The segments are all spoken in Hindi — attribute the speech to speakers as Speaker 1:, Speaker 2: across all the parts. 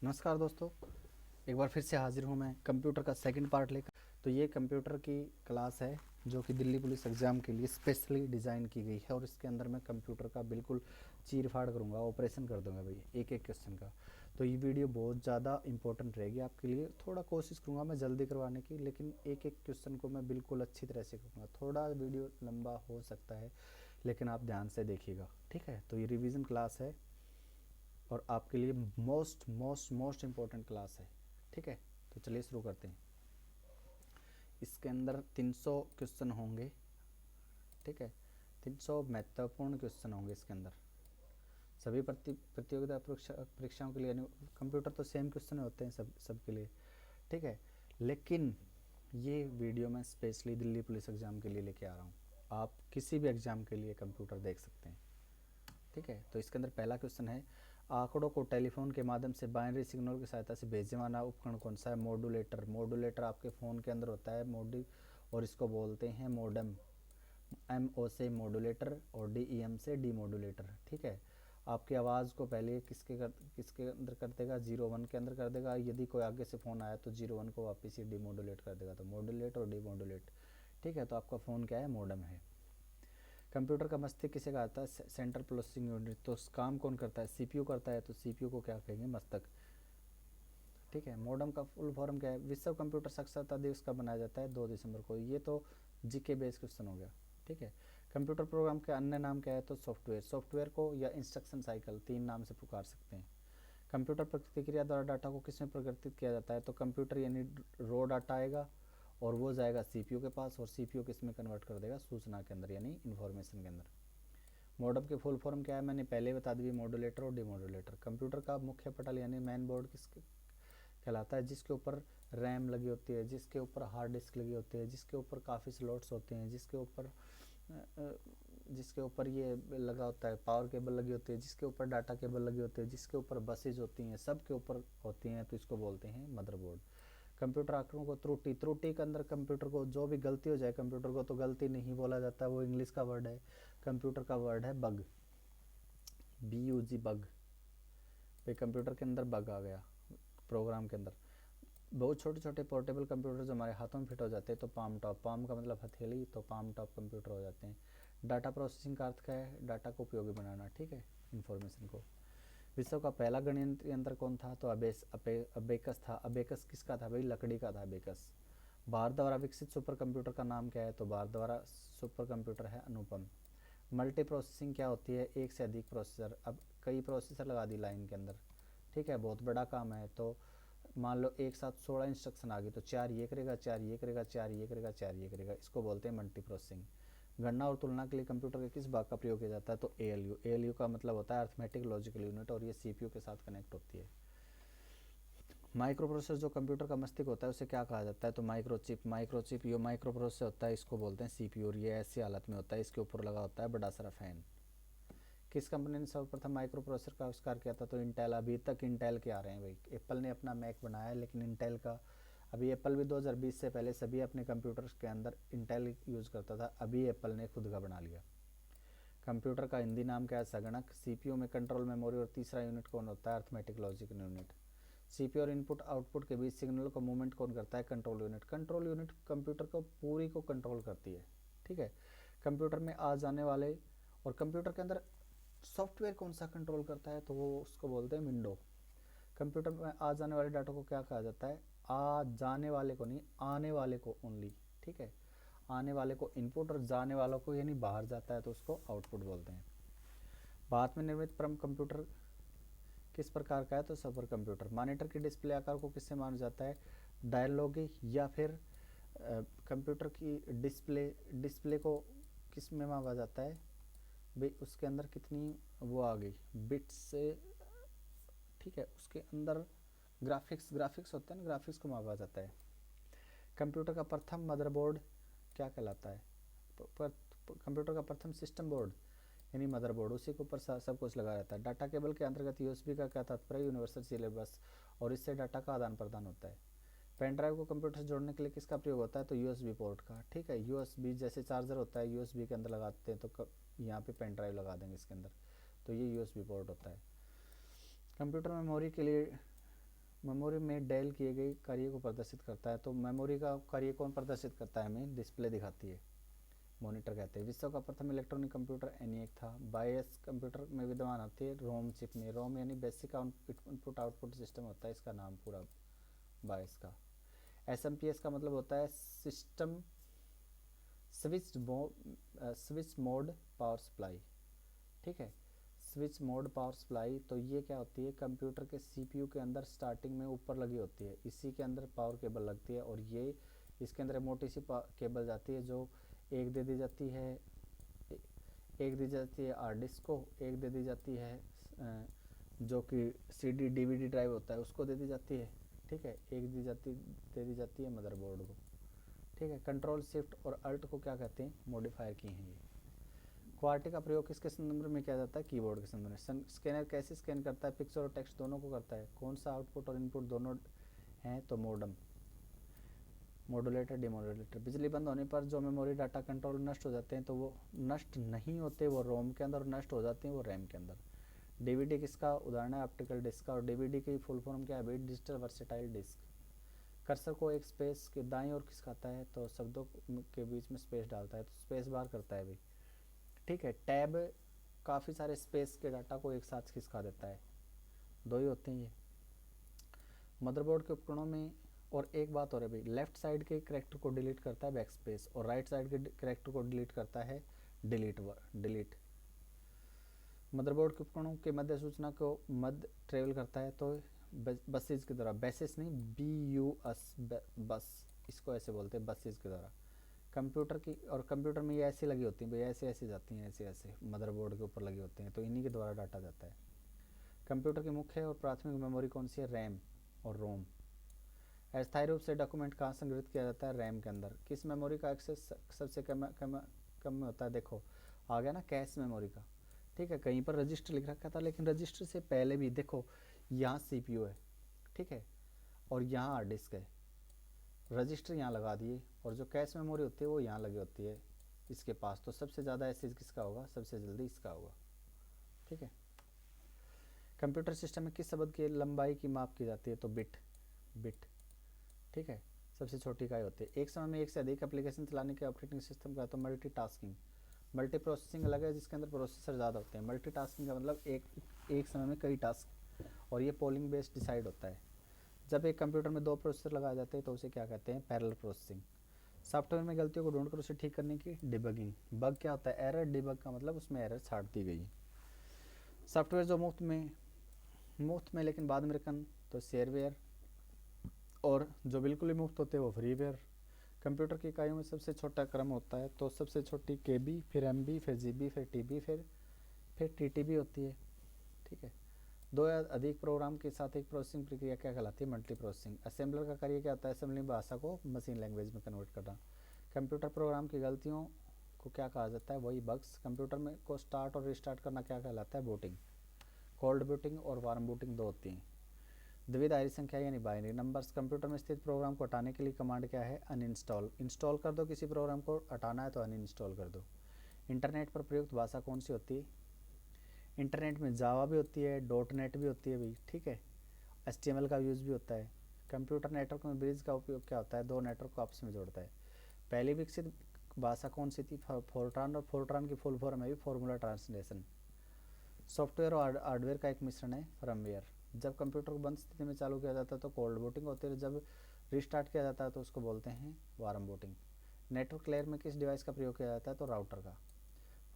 Speaker 1: नमस्कार दोस्तों, एक बार फिर से हाजिर हूँ मैं कंप्यूटर का सेकंड पार्ट लेकर। तो ये कंप्यूटर की क्लास है जो कि दिल्ली पुलिस एग्ज़ाम के लिए स्पेशली डिज़ाइन की गई है और इसके अंदर मैं कंप्यूटर का बिल्कुल चीर फाड़ करूँगा, ऑपरेशन कर दूँगा भाई एक एक क्वेश्चन का। तो ये वीडियो बहुत ज़्यादा इंपॉर्टेंट रहेगी आपके लिए। थोड़ा कोशिश करूँगा मैं जल्दी करवाने की, लेकिन एक एक क्वेश्चन को मैं बिल्कुल अच्छी तरह से करूँगा। थोड़ा वीडियो लंबा हो सकता है लेकिन आप ध्यान से देखिएगा, ठीक है। तो ये रिविज़न क्लास है और आपके लिए most most most important class है, ठीक है। तो चलिए शुरू करते हैं। इसके अंदर 300 क्वेश्चन होंगे, ठीक है। 300 महत्वपूर्ण क्वेश्चन होंगे इसके अंदर। सभी प्रतियोगिता परीक्षाओं के लिए कंप्यूटर तो सेम क्वेश्चन होते हैं सबके लिए, ठीक है। लेकिन ये वीडियो मैं स्पेशली दिल्ली पुलिस एग्ज़ाम के लिए लेके आ रहा हूँ। आप किसी भी एग्ज़ाम के लिए कंप्यूटर देख सकते हैं, ठीक है। तो इसके अंदर पहला क्वेश्चन है, आंकड़ों को टेलीफोन के माध्यम से बाइनरी सिग्नल की सहायता से भेजने वाला उपकरण कौन सा है? मॉड्यूलेटर। मॉड्यूलेटर आपके फ़ोन के अंदर होता है और इसको बोलते हैं मॉडेम। एम ओ से मॉड्यूलेटर और डी ई एम से डी मॉड्यूलेटर, ठीक है। आपकी आवाज़ को पहले किसके अंदर कर देगा? 01 के अंदर कर देगा। यदि कोई आगे से फ़ोन आया तो 01 को वापस ही डी मॉड्यूलेट कर देगा। तो मॉड्यूलेट और डी मॉड्यूलेट, ठीक है। तो आपका फ़ोन क्या है? मॉडेम है। कंप्यूटर का मस्तिष्क किसे कहता है? Central processing unit. तो काम कौन करता है? सीपीयू करता है। तो सीपीयू को क्या कहेंगे? मस्तक, ठीक है। मॉडेम का फुल फॉर्म क्या है? विश्व कंप्यूटर साक्षरता दिवस कब मनाया जाता है? 2 दिसंबर को। ये तो जीके बेस्ड क्वेश्चन हो गया, ठीक है। कंप्यूटर प्रोग्राम के अन्य नाम क्या है? तो सॉफ्टवेयर। सॉफ्टवेयर को या इंस्ट्रक्शन साइकिल 3 नाम से पुकार सकते हैं। कंप्यूटर प्रतिक्रिया द्वारा डाटा को किसमें परिवर्तित किया जाता है? तो कंप्यूटर यानी रॉ डाटा आएगा और वो जाएगा सीपीयू के पास और सीपीयू किसमें कन्वर्ट कर देगा? सूचना के अंदर यानी इन्फॉर्मेशन के अंदर। मॉडेम के फुल फॉर्म क्या है? मैंने पहले बता दी, मॉड्यूलेटर और डिमॉड्यूलेटर। कंप्यूटर का मुख्य पटल यानी मेन बोर्ड किस कहलाता है? जिसके ऊपर रैम लगी होती है, जिसके ऊपर हार्ड डिस्क लगी होती है, जिसके ऊपर काफ़ी स्लॉट्स होते हैं, जिसके ऊपर ये लगा होता है, पावर केबल लगी होती है, जिसके ऊपर डाटा केबल लगी होती है, जिसके ऊपर बसेज होती हैं, सब के ऊपर होती हैं, तो इसको बोलते हैं मदरबोर्ड। कंप्यूटर आंकड़ों को त्रुटि के अंदर कंप्यूटर को जो भी गलती हो जाए, कंप्यूटर को तो गलती नहीं बोला जाता, वो इंग्लिश का वर्ड है। कंप्यूटर का वर्ड है बग, BUG, बग। भाई कंप्यूटर के अंदर बग आ गया प्रोग्राम के अंदर। बहुत छोटे छोटे पोर्टेबल कंप्यूटर जो हमारे हाथों में फिट हो जाते हैं तो पाम टॉप, पाम का मतलब हथेली, तो पाम टॉप कंप्यूटर हो जाते हैं। डाटा प्रोसेसिंग का अर्थ क्या है? डाटा को उपयोगी बनाना, ठीक है, इन्फॉर्मेशन को। विश्व का पहला गणित यंत्र कौन था? तो अबेकस था। अबेकस किसका था भाई? लकड़ी का था अबेकस। भारत द्वारा विकसित सुपर कंप्यूटर का नाम क्या है? तो भारत द्वारा सुपर कंप्यूटर है अनुपम। मल्टी प्रोसेसिंग क्या होती है? एक से अधिक प्रोसेसर। अब कई प्रोसेसर लगा दी लाइन के अंदर, ठीक है, बहुत बड़ा काम है। तो मान लो एक साथ 16 इंस्ट्रक्शन आ गई तो 4 ये करेगा, 4 ये करेगा, 4 ये करेगा, 4 ये करेगा, इसको बोलते हैं मल्टी प्रोसेसिंग। गणना और तुलना के लिए कंप्यूटर के किस भाग का प्रयोग किया जाता है? तो ALU। ALU का मतलब होता है अर्थमेटिक लॉजिकल यूनिट और ये CPU के साथ कनेक्ट होती है। माइक्रो प्रोसेसर जो कंप्यूटर का मस्तिष्क होता है उसे क्या कहा जाता है? तो माइक्रोचिप। माइक्रोचिप ये माइक्रो प्रोसेसर होता है, इसको बोलते हैं CPU और ये ऐसी हालत में होता है, इसके ऊपर लगा होता है बड़ा सारा फैन। किस कंपनी ने सर्वप्रथम माइक्रो प्रोसेसर का आविष्कार किया था? तो इंटेल। अभी तक इंटेल के आ रहे हैं भाई। एप्पल ने अपना मैक बनाया है लेकिन इंटेल का, अभी एप्पल भी 2020 से पहले सभी अपने कंप्यूटर्स के अंदर इंटेल यूज़ करता था, अभी एप्पल ने खुद का बना लिया। कंप्यूटर का हिंदी नाम क्या है? संगणक। सीपीयू में कंट्रोल मेमोरी और तीसरा यूनिट कौन होता है? Arithmetic logical unit. सीपीयू और इनपुट आउटपुट के बीच सिग्नल को मूवमेंट कौन करता है? Control unit. Control unit computer को पूरी को कंट्रोल करती है, ठीक है। कंप्यूटर में आ जाने वाले और कंप्यूटर के अंदर सॉफ्टवेयर कौन सा कंट्रोल करता है? तो वो उसको बोलते हैं विंडो। कंप्यूटर में आ जाने वाले डाटा को क्या कहा जाता है? आ जाने वाले को नहीं, आने वाले को ओनली, ठीक है। आने वाले को इनपुट और जाने वालों को यानी बाहर जाता है तो उसको आउटपुट बोलते हैं। भारत में निर्मित प्रमुख कंप्यूटर किस प्रकार का है? तो सुपर कंप्यूटर। मॉनिटर की डिस्प्ले आकार को किससे माना जाता है? डायलॉगी या फिर कंप्यूटर की डिस्प्ले को किस में मापा जाता है भाई? उसके अंदर कितनी वो आ गई बिट्स से, ठीक है, उसके अंदर ग्राफिक्स होते हैं ना, ग्राफिक्स को मापा जाता है। कंप्यूटर का प्रथम मदरबोर्ड क्या कहलाता है? कंप्यूटर का प्रथम सिस्टम बोर्ड यानी मदरबोर्ड, उसी के ऊपर सब कुछ लगा रहता है। डाटा केबल के अंतर्गत यूएसबी का क्या तात्पर्य? यूनिवर्सल सीरियल बस, और इससे डाटा का आदान प्रदान होता है। पेन ड्राइव को कंप्यूटर से जोड़ने के लिए किसका प्रयोग होता है? तो यूएसबी पोर्ट का, ठीक है। यूएसबी जैसे चार्जर होता है, यूएसबी के अंदर लगाते हैं तो यहाँ पे पेन ड्राइव लगा देंगे इसके अंदर, तो ये यूएसबी पोर्ट होता है। कंप्यूटर मेमोरी के लिए मेमोरी में डेल किए गए कार्य को प्रदर्शित करता है। तो मेमोरी का कार्य कौन प्रदर्शित करता है? हमें डिस्प्ले दिखाती है, मॉनिटर कहते हैं। विश्व का प्रथम इलेक्ट्रॉनिक कंप्यूटर ENIAC था। बायस कंप्यूटर में विद्यमान होती है रोम चिप में। रोम यानी बेसिक इनपुट आउटपुट सिस्टम होता है इसका नाम पूरा बायस का। SMPS का मतलब होता है system switch mode power supply, ठीक है, स्विच मोड पावर सप्लाई। तो ये क्या होती है? कंप्यूटर के CPU के अंदर स्टार्टिंग में ऊपर लगी होती है, इसी के अंदर पावर केबल लगती है और ये इसके अंदर मोटी सी केबल जाती है जो एक दे दी जाती है, एक दी जाती है हार्ड डिस्क को, एक दे दी जाती है जो कि CD DVD ड्राइव होता है उसको दे दी जाती है, ठीक है, एक दे दी जाती है मदरबोर्ड को, ठीक है। कंट्रोल शिफ्ट और अल्ट को क्या कहते हैं? मॉडिफायर की हैं ये। क्वार्टी का प्रयोग किसके संदर्भ में किया जाता है? कीबोर्ड के संदर्भ में। स्कैनर कैसे स्कैन करता है? पिक्चर और टेक्स्ट दोनों को करता है। कौन सा आउटपुट और इनपुट दोनों हैं? तो मोडम, मॉड्यूलेटर, डिमॉड्यूलेटर। बिजली बंद होने पर जो मेमोरी डाटा कंट्रोल नष्ट हो जाते हैं तो वो नष्ट नहीं होते, वो रोम के अंदर, नष्ट हो जाते हैं वो रैम के अंदर। DVD किसका उदाहरण है? ऑप्टिकल डिस्क का। और DVD की फुल फॉर्म क्या है भाई? Digital versatile disc. कर्सर को एक स्पेस के दाईं ओर खिसकाता है तो शब्दों के बीच में स्पेस डालता है, तो स्पेस बार करता है भाई, ठीक है। टैब काफ़ी सारे स्पेस के डाटा को एक साथ खिसका देता है, दो ही होते हैं ये। मदरबोर्ड के उपकरणों में और एक बात और है भाई, लेफ्ट साइड के करैक्टर को डिलीट करता है बैक स्पेस और राइट साइड के करैक्टर को डिलीट करता है डिलीट। मदरबोर्ड के उपकरणों के मध्य सूचना को मध्य ट्रेवल करता है तो बसेज के द्वारा, बेसिस नहीं, BUS बस, इसको ऐसे बोलते हैं बसेज के द्वारा। कंप्यूटर की, और कंप्यूटर में ये ऐसी लगी होती हैं भाई, ऐसे ऐसे जाती हैं, ऐसे ऐसे मदरबोर्ड के ऊपर लगे होते हैं, तो इन्हीं के द्वारा डाटा जाता है। कंप्यूटर की मुख्य और प्राथमिक मेमोरी कौन सी है? रैम और रोम। अस्थायी रूप से डॉक्यूमेंट कहाँ संग्रहित किया जाता है? रैम के अंदर। किस मेमोरी का एक्सेस सबसे कम में होता है? देखो आ गया ना कैश मेमोरी का, ठीक है। कहीं पर रजिस्टर लिख रखा था लेकिन रजिस्टर से पहले भी देखो यहाँ CPU है, ठीक है, और यहाँ हार्ड डिस्क है, रजिस्टर यहाँ लगा दिए और जो कैश मेमोरी होती है वो यहाँ लगी होती है इसके पास। तो सबसे ज़्यादा ऐसे किसका होगा? सबसे जल्दी इसका होगा, ठीक है। कंप्यूटर सिस्टम में किस शब्द की लंबाई की माप की जाती है? तो बिट, ठीक है, सबसे छोटी इकाई होती है। एक समय में एक से अधिक एप्लीकेशन चलाने के ऑपरेटिंग सिस्टम का तो मल्टीटास्किंग। मल्टी प्रोसेसिंग अलग है जिसके अंदर प्रोसेसर ज़्यादा होते हैं। मल्टीटास्किंग का मतलब एक समय में कई टास्क, और ये पोलिंग बेस्ड डिसाइड होता है। जब एक कंप्यूटर में दो प्रोसेसर लगाए जाते हैं तो उसे क्या कहते हैं? Parallel processing. सॉफ्टवेयर में गलतियों को ढूंढकर उसे ठीक करने की डिबगिंग। बग क्या होता है? एरर। डिबग का मतलब उसमें एरर छाट दी गई। सॉफ्टवेयर जो मुफ्त में लेकिन बाद में रकम, तो शेयरवेयर, और जो बिल्कुल ही मुफ्त होते हैं वो फ्रीवेयर। कंप्यूटर की इकाइयों में सबसे छोटा क्रम होता है तो सबसे छोटी KB, फिर MB, फिर GB, फिर TB, फिर TTB होती है, ठीक है। दो या अधिक प्रोग्राम के साथ एक प्रोसेसिंग प्रक्रिया क्या कहलाती है? Multi processing. असेंबलर का कार्य क्या होता है? असेंबली भाषा को मशीन लैंग्वेज में कन्वर्ट करना। कंप्यूटर प्रोग्राम की गलतियों को क्या कहा जाता है? वही बग्स। कंप्यूटर में को स्टार्ट और रिस्टार्ट करना क्या कहलाता है? बूटिंग। कोल्ड बूटिंग और वार्म बूटिंग दो होती हैं। द्विआधारी संख्या यानी बाइनरी नंबर्स। कंप्यूटर में स्थित प्रोग्राम को हटाने के लिए कमांड क्या है? अनइंस्टॉल। इंस्टॉल कर दो, किसी प्रोग्राम को हटाना है तो अनइंस्टॉल कर दो। इंटरनेट पर प्रयुक्त भाषा कौन सी होती है? इंटरनेट में जावा भी होती है, .NET भी होती है भाई, ठीक है, HTML का यूज़ भी होता है। कंप्यूटर नेटवर्क में ब्रिज का उपयोग क्या होता है? दो नेटवर्क को आपस में जोड़ता है। पहली विकसित भाषा कौन सी थी? फोर्ट्रान। और फोर्ट्रान की फुल फॉर्म है भी फॉर्मूला ट्रांसलेशन। सॉफ्टवेयर और हार्डवेयर का एक मिश्रण है फर्मवेयर। जब कंप्यूटर को बंद स्थिति में चालू किया जाता है तो कोल्ड बूटिंग होती है, जब रिस्टार्ट किया जाता है तो उसको बोलते हैं वार्म बूटिंग। नेटवर्क लेयर में किस डिवाइस का प्रयोग किया जाता है? तो राउटर का।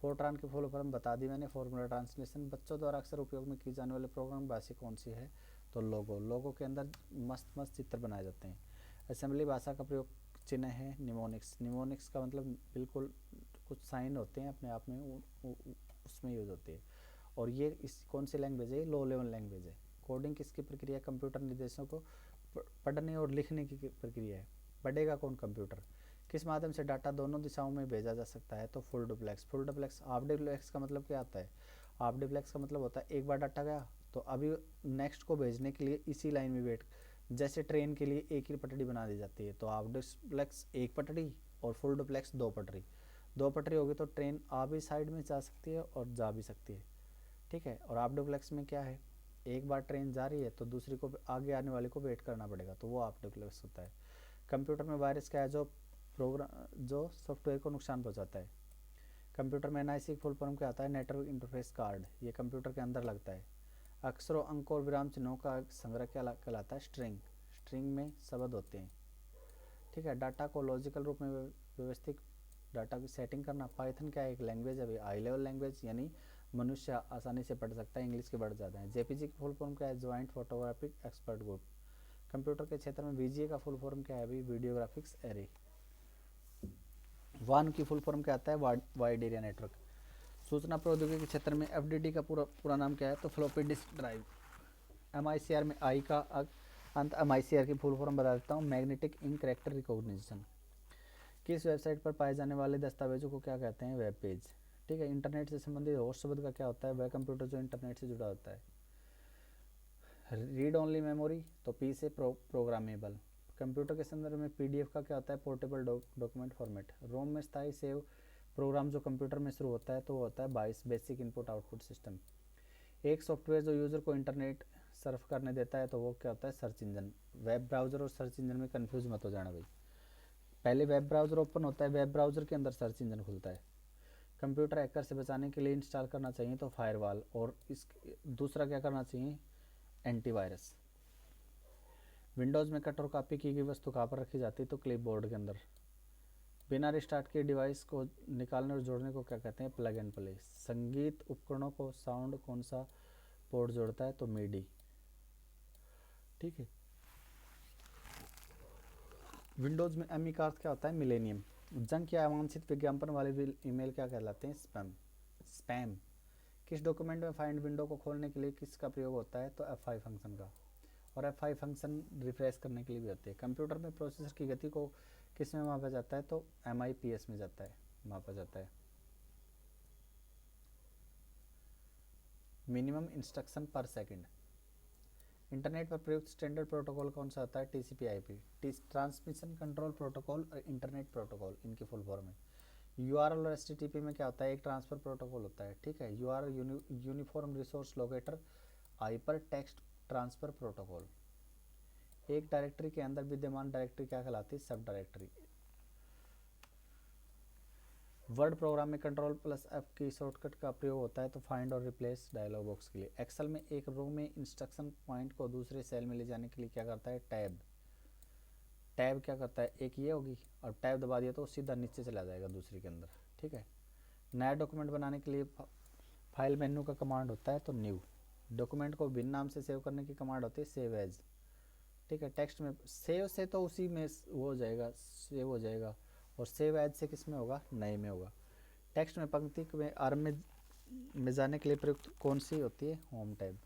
Speaker 1: फोर्ट्रान की फुल फॉर्म बता दी मैंने, फॉर्मूला ट्रांसलेशन। बच्चों द्वारा अक्सर उपयोग में की जाने वाले प्रोग्राम भाषा कौन सी है? तो लोगो के अंदर मस्त मस्त चित्र बनाए जाते हैं। असेंबली भाषा का प्रयोग चिन्ह है निमोनिक्स। निमोनिक्स का मतलब बिल्कुल कुछ साइन होते हैं अपने आप में, उसमें यूज होती है। और ये इस कौन सी लैंग्वेज है? लो लेवल लैंग्वेज है। कोडिंग किसकी प्रक्रिया? कंप्यूटर निर्देशों को पढ़ने और लिखने की प्रक्रिया है। पढ़ेगा कौन? कंप्यूटर। किस माध्यम से डाटा दोनों दिशाओं में भेजा जा सकता है? तो full duplex. Full duplex. Half duplex का मतलब क्या आता है? हाफ डुप्लेक्स का मतलब होता है एक बार डाटा गया तो अभी नेक्स्ट को भेजने के लिए इसी लाइन में वेट, जैसे ट्रेन के लिए एक ही पटड़ी बना दी जाती है, तो हाफ डुप्लेक्स एक पटड़ी और फुल डुप्लेक्स दो पटड़ी। दो पटड़ी होगी तो ट्रेन आ भी साइड में जा सकती है और जा भी सकती है, ठीक है। और हाफ डुप्लेक्स में क्या है? एक बार ट्रेन जा रही है तो दूसरी को आगे आने वाले को वेट करना पड़ेगा, तो वो आप डिप्लॉस होता है। कंप्यूटर में वायरस क्या है, जो सॉफ्टवेयर को नुकसान पहुंचाता है। कंप्यूटर में एनआईसी फुल फॉर्म क्या आता है, नेटवर्क इंटरफेस कार्ड, ये कंप्यूटर के अंदर लगता है। अक्षरों, अंकों और विराम चिन्हों का संग्रह क्या कहलाता है, स्ट्रिंग। स्ट्रिंग में शब्द होते हैं। ठीक है, डाटा को लॉजिकल रूप में व्यवस्थित डाटा की सेटिंग करना। पाइथन क्या है, एक लैंग्वेज है भाई, हाई लेवल लैंग्वेज, यानी मनुष्य आसानी से पढ़ सकता है, इंग्लिश के वर्ड ज़्यादा है। जेपीजी की फुल फॉर्म क्या है, joint photographic expert group. Computer के क्षेत्र में वीजीए का फुल फॉर्म क्या है भाई, वीडियो ग्राफिक्स एरे। वान की फुल फॉर्म क्या आता है, वाइड एरिया नेटवर्क। सूचना प्रौद्योगिकी के क्षेत्र में एफडीडी का पूरा नाम क्या है, तो फ्लॉपी डिस्क ड्राइव। एमआईसीआर में आई का अंत एमआईसीआर की फुल फॉर्म बता देता हूँ, मैग्नेटिक इंक कैरेक्टर रिकॉग्निशन। किस वेबसाइट पर पाए जाने वाले दस्तावेजों को क्या कहते हैं, वेब पेज। ठीक है, इंटरनेट से संबंधित होस्ट शब्द का क्या होता है, वह कंप्यूटर जो इंटरनेट से जुड़ा होता है। रीड ओनली मेमोरी, तो पी से प्रोग्रामेबल। कंप्यूटर के संदर्भ में पीडीएफ का क्या होता है, पोर्टेबल डॉक्यूमेंट फॉर्मेट। रोम में स्थायी सेव प्रोग्राम जो कंप्यूटर में शुरू होता है तो वो होता है बाइस, बेसिक इनपुट आउटपुट सिस्टम। एक सॉफ्टवेयर जो यूज़र को इंटरनेट सर्फ करने देता है तो वो क्या होता है, सर्च इंजन। वेब ब्राउज़र और सर्च इंजन में कन्फ्यूज मत हो जाना भाई, पहले वेब ब्राउज़र ओपन होता है, वेब ब्राउज़र के अंदर सर्च इंजन खुलता है। कंप्यूटर हैकर से बचाने के लिए इंस्टॉल करना चाहिए तो फायरवॉल, और इस दूसरा क्या करना चाहिए, एंटीवायरस। विंडोज़ में कट और कॉपी की गई वस्तु कहाँ पर रखी जाती है, तो क्लिपबोर्ड के अंदर। बिना रिस्टार्ट के डिवाइस को निकालने और जोड़ने को क्या कहते हैं, प्लग एंड प्ले। संगीत उपकरणों को साउंड कौन सा पोर्ट जोड़ता है, तो मीडी। ठीक है, विंडोज़ में एमी का अर्थ क्या होता है, मिलेनियम। जंक या अवांछित विज्ञापन वाले ईमेल क्या कहलाते हैं, स्पैम। किस डॉक्यूमेंट में फाइंड विंडो को खोलने के लिए किसका प्रयोग होता है, तो F5 फंक्शन का। और F5 फंक्शन रिफ्रेश करने के लिए भी होते हैं। कंप्यूटर में प्रोसेसर की गति को किस में मापा जाता है, तो MIPS में मापा जाता है। मिनिमम इंस्ट्रक्शन पर सेकंड। इंटरनेट पर प्रयुक्त स्टैंडर्ड प्रोटोकॉल कौन सा होता है, TCP/IP, ट्रांसमिशन कंट्रोल प्रोटोकॉल और इंटरनेट प्रोटोकॉल, इनकी फुल फॉर्म है। URL और HTTP में क्या होता है, एक ट्रांसफर प्रोटोकॉल होता है। ठीक है, URL uniform resource locator, hyper text transfer protocol. एक डायरेक्टरी के अंदर विद्यमान डायरेक्टरी क्या कहलाती है, सब डायरेक्टरी। वर्ड प्रोग्राम में Ctrl+F की शॉर्टकट का प्रयोग होता है तो फाइंड और रिप्लेस डायलॉग बॉक्स के लिए। एक्सेल में एक रो में इंस्ट्रक्शन पॉइंट को दूसरे सेल में ले जाने के लिए क्या करता है, टैब। टैब क्या करता है, एक ये होगी और टैब दबा दिया तो सीधा नीचे चला जाएगा दूसरी के अंदर। ठीक है, नया डॉक्यूमेंट बनाने के लिए फाइल मेन्यू का कमांड होता है तो न्यू। डॉक्यूमेंट को भिन्न नाम से सेव करने की कमांड होती है सेव एज। ठीक है, टेक्स्ट में सेव से तो उसी में वो हो जाएगा, सेव हो जाएगा, और सेव एज से किस में होगा, नए में होगा। टेक्स्ट में पंक्ति में आर में जाने के लिए प्रयुक्त कौन सी होती है, होम टैब।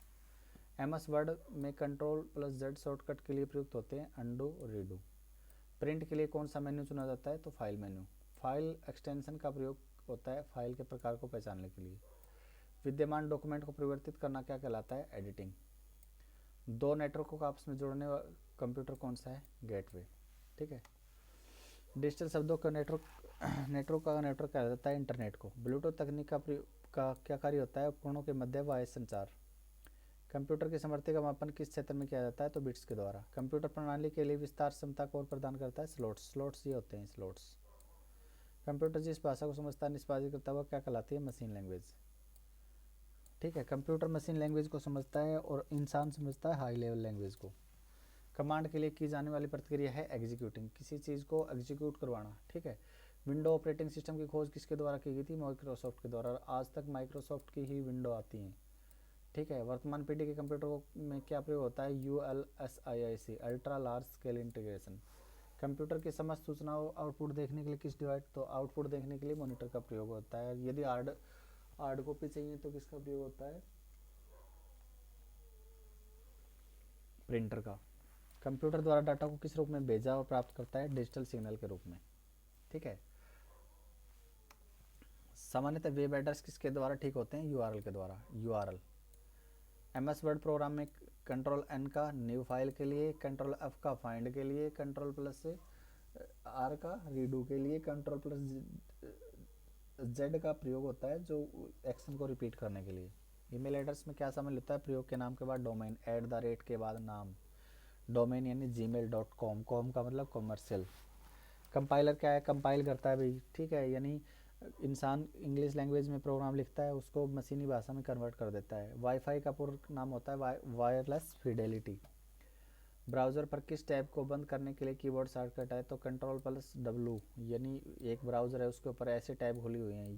Speaker 1: MS वर्ड में Ctrl+Z शॉर्टकट के लिए प्रयुक्त होते हैं अंडू और रीडू। प्रिंट के लिए कौन सा मेन्यू चुना जाता है, तो फाइल मेन्यू। फाइल एक्सटेंशन का प्रयोग होता है फाइल के प्रकार को पहचानने के लिए। विद्यमान डॉक्यूमेंट को परिवर्तित करना क्या कहलाता है, एडिटिंग। दो नेटवर्क को आपस में जोड़ने वाला कंप्यूटर कौन सा है, गेटवे। ठीक है, डिजिटल शब्दों का नेटवर्क कहा जाता है इंटरनेट को। ब्लूटूथ तकनीक का क्या कार्य होता है, उपकरणों के मध्य वायु संचार। कंप्यूटर की समर्थता का मापन किस क्षेत्र में किया जाता है, तो बिट्स के द्वारा। कंप्यूटर प्रणाली के लिए विस्तार क्षमता को प्रदान करता है, स्लॉट्स ये होते हैं स्लॉट्स। कंप्यूटर जिस भाषा को समझता है निष्पादित करता है वह क्या कहलाती है, मशीन लैंग्वेज। ठीक है, कंप्यूटर मशीन लैंग्वेज को समझता है और इंसान समझता है हाई लेवल लैंग्वेज को। कमांड के लिए की जाने वाली प्रतिक्रिया है एग्जीक्यूटिंग, किसी चीज़ को एग्जीक्यूट करवाना। ठीक है, विंडो ऑपरेटिंग सिस्टम की खोज किसके द्वारा की गई थी, माइक्रोसॉफ्ट के द्वारा। आज तक माइक्रोसॉफ्ट की ही विंडो आती हैं। ठीक है, वर्तमान पीढ़ी के कंप्यूटर में क्या प्रयोग होता है, ULSIIC, ultra large scale integration. Computer की समस्त सूचनाओं आउटपुट देखने के लिए किस डिवाइस, तो आउटपुट देखने के लिए मॉनिटर का प्रयोग होता है। यदि हार्ड कॉपी चाहिए तो किसका प्रयोग होता है, प्रिंटर का। कंप्यूटर द्वारा डाटा को किस रूप में भेजा और प्राप्त करता है, डिजिटल सिग्नल के रूप में। ठीक है, सामान्यतः वेब एड्रेस किसके द्वारा ठीक होते हैं, URL के द्वारा, URL। MS वर्ड प्रोग्राम में Ctrl+N का न्यू फाइल के लिए, Ctrl+F का फाइंड के लिए, Ctrl+R का रीडू के लिए, Ctrl+Z का प्रयोग होता है जो एक्शन को रिपीट करने के लिए। ईमेल एड्रेस में क्या शामिल होता है, प्रयोग के नाम के बाद डोमेन, @ के बाद नाम, डोमेन यानी gmail.com, कॉम का मतलब कॉमर्शियल। कंपाइलर क्या है, कंपाइल करता है भाई, ठीक है, यानी इंसान इंग्लिश लैंग्वेज में प्रोग्राम लिखता है उसको मशीनी भाषा में कन्वर्ट कर देता है। वाईफाई का पूर्ण नाम होता है वायरलेस फिडेलिटी। ब्राउज़र पर किस टैब को बंद करने के लिए कीबोर्ड शॉर्टकट है, तो Ctrl+W, यानी एक ब्राउज़र है उसके ऊपर ऐसे टैब खुली हुई हैं,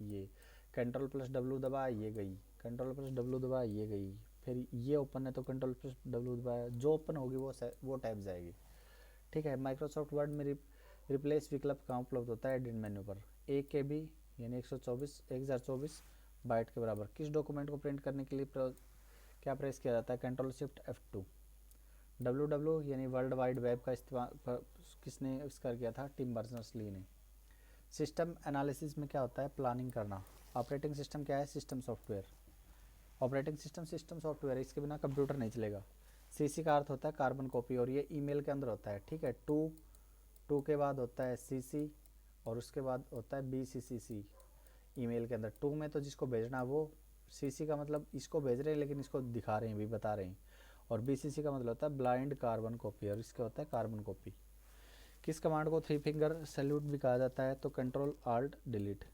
Speaker 1: ये Ctrl+W दबा ये गई, Ctrl+W दबा ये गई, फिर ये ओपन है तो Ctrl+W दबाया, जो ओपन होगी वो टैब जाएगी, ठीक है। माइक्रोसॉफ्ट वर्ड में रिप्लेस विकल्प कहाँ उपलब्ध होता है, एडिट मेन्यू पर। 1 KB यानी 1024 बाइट के बराबर किस डॉक्यूमेंट को प्रिंट करने के लिए क्या प्रेस किया जाता है, Ctrl+Shift+F2। www यानी वर्ल्ड वाइड वेब का इस्तेमाल किसने आविष्कार किया था, टिम बर्नर्स-ली ने। सिस्टम एनालिसिस में क्या होता है, प्लानिंग करना। ऑपरेटिंग सिस्टम क्या है, system software. Operating system system software, इसके बिना कंप्यूटर नहीं चलेगा। CC का अर्थ होता है कार्बन कॉपी, और ये ईमेल के अंदर होता है, ठीक है। टू के बाद होता है CC और उसके बाद होता है BCCC। ईमेल के अंदर टू में तो जिसको भेजना है वो, CC का मतलब इसको भेज रहे हैं लेकिन इसको दिखा रहे हैं भी, बता रहे हैं, और BCC का मतलब होता है ब्लाइंड कार्बन कॉपी, और इसका होता है कार्बन कॉपी। किस कमांड को 3 फिंगर सैल्यूट भी कहा जाता है, तो Ctrl+Alt+Delete।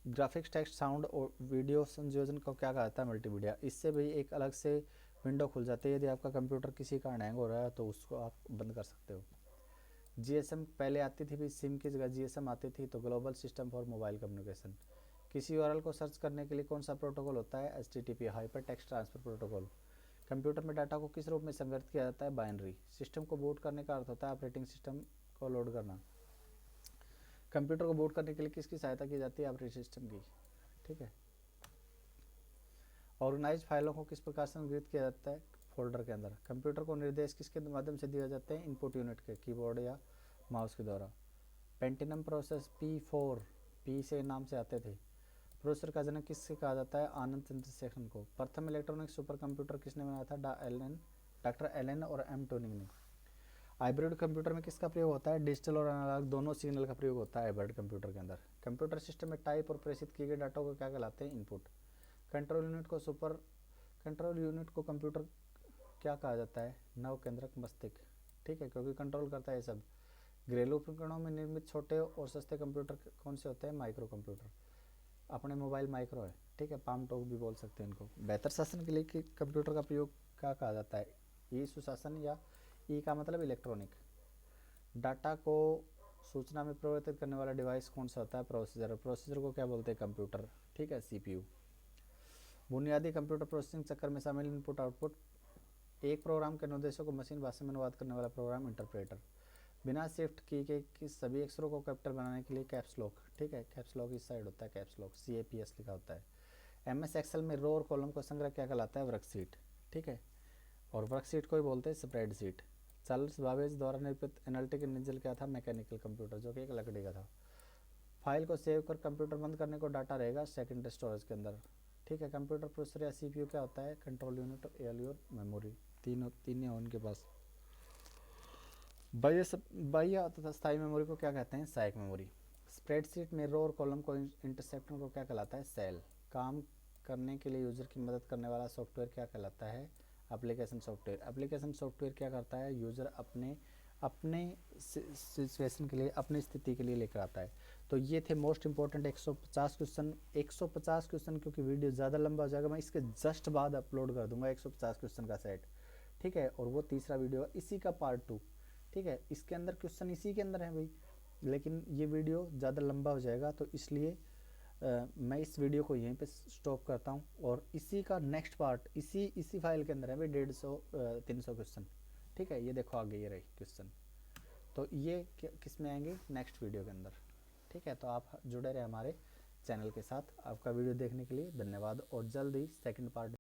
Speaker 1: ग्राफिक्स, टेक्स्ट, साउंड और वीडियो संयोजन को क्या कहा जाता है, मल्टीमीडिया। इससे भी एक अलग से विंडो खुल जाती है, यदि आपका कंप्यूटर किसी कारण हैंग हो रहा है तो उसको आप बंद कर सकते हो। GSM पहले आती थी भी, सिम की जगह GSM आती थी, तो global system for mobile communication. किसी URL को सर्च करने के लिए कौन सा प्रोटोकॉल होता है, HTTP, hyper text transfer protocol. Computer में डाटा को किस रूप में संग्रहित किया जाता है, बाइनरी। सिस्टम को बूट करने का अर्थ होता है ऑपरेटिंग सिस्टम को लोड करना। कंप्यूटर को बूट करने के लिए किसकी सहायता की जाती है, ऑपरेटिंग सिस्टम की, ठीक है। ऑर्गेनाइज फाइलों को किस प्रकार संग्रहित किया जाता है, फोल्डर के अंदर। कंप्यूटर को निर्देश किसके माध्यम से दिए जाते हैं, इनपुट यूनिट के, कीबोर्ड या माउस के द्वारा। पेंटिनम प्रोसेस P4, P से नाम से आते थे। प्रोसेसर का जनक किससे कहा जाता है, आनंद चंद्रशेखर को। प्रथम इलेक्ट्रॉनिक सुपर कंप्यूटर किसने बनाया था, डॉक्टर एलन और M टूनिंग ने। हाइब्रिड कंप्यूटर में किसका प्रयोग होता है, डिजिटल और एनालॉग दोनों सिग्नल का प्रयोग होता है हाइब्रिड कंप्यूटर के अंदर। कंप्यूटर सिस्टम में टाइप और प्रेषित किए गए डाटा को क्या कहलाते हैं, इनपुट। कंट्रोल यूनिट को कंप्यूटर क्या कहा जाता है, नव केंद्रक मस्तिष्क, ठीक है, क्योंकि कंट्रोल करता है सब। घरेलू उपकरणों में निर्मित छोटे और सस्ते कंप्यूटर कौन से होते हैं, माइक्रो कंप्यूटर। अपने मोबाइल माइक्रो है, ठीक है, पाम टॉक भी बोल सकते हैं इनको। बेहतर शासन के लिए कंप्यूटर का प्रयोग क्या कहा जाता है, ई सुशासन, या ई का मतलब इलेक्ट्रॉनिक। डाटा को सूचना में परिवर्तित करने वाला डिवाइस कौन सा होता है, प्रोसेसर। प्रोसेसर को क्या बोलते हैं, कंप्यूटर, ठीक है, CPU। बुनियादी कंप्यूटर प्रोसेसिंग चक्र में शामिल इनपुट आउटपुट। एक प्रोग्राम के निर्देशों को मशीन भाषा में अनुवाद करने वाला प्रोग्राम इंटरप्रेटर। बिना शिफ्ट की के सभी अक्षरों को कैपिटल बनाने के लिए कैप्स लॉक, ठीक है, कैप्स लॉक इस साइड होता है, कैप्स लॉक CAPS लिखा होता है। MS एक्सेल में रो और कॉलम को संग्रह क्या कहलाता है, वर्कशीट, ठीक है, और वर्कशीट को ही बोलते हैं स्प्रेडशीट। चार्ल्स बाबेज द्वारा निर्मित एनालिटिक इंजन क्या था, मैकेनिकल कंप्यूटर, जो कि एक लकड़ी का था। फाइल को सेव कर कंप्यूटर बंद करने को डाटा रहेगा सेकेंडरी स्टोरेज के अंदर, ठीक है। कंप्यूटर प्रोसेसर या CPU क्या होता है, कंट्रोल यूनिट, ALU और मेमोरी, तीन है उनके पास। बाह्य तथा स्थायी मेमोरी को क्या कहते हैं, सहायक मेमोरी। स्प्रेडशीट में रो और कॉलम को इंटरसेक्टर को क्या कहलाता है, सेल। काम करने के लिए यूजर की मदद करने वाला सॉफ्टवेयर क्या कहलाता है, एप्लीकेशन सॉफ्टवेयर। एप्लीकेशन सॉफ्टवेयर क्या करता है, यूजर अपने सिचुएशन के लिए, अपनी स्थिति के लिए लेकर आता है। तो ये थे मोस्ट इंपॉर्टेंट 150 क्वेश्चन। 150 क्वेश्चन, क्योंकि वीडियो ज़्यादा लंबा हो जाएगा, मैं इसके जस्ट बाद अपलोड कर दूंगा 150 क्वेश्चन का सेट, ठीक है, और वो तीसरा वीडियो इसी का पार्ट 2, ठीक है। इसके अंदर क्वेश्चन इसी के अंदर है भाई, लेकिन ये वीडियो ज़्यादा लंबा हो जाएगा, तो इसलिए मैं इस वीडियो को यहीं पे स्टॉप करता हूँ, और इसी का नेक्स्ट पार्ट इसी फाइल के अंदर है भाई, 150-300 क्वेश्चन, ठीक है। ये देखो आगे ये रही क्वेश्चन, तो ये किस में आएंगे, नेक्स्ट वीडियो के अंदर, ठीक है। तो आप जुड़े रहे हमारे चैनल के साथ। आपका वीडियो देखने के लिए धन्यवाद, और जल्द ही सेकंड पार्ट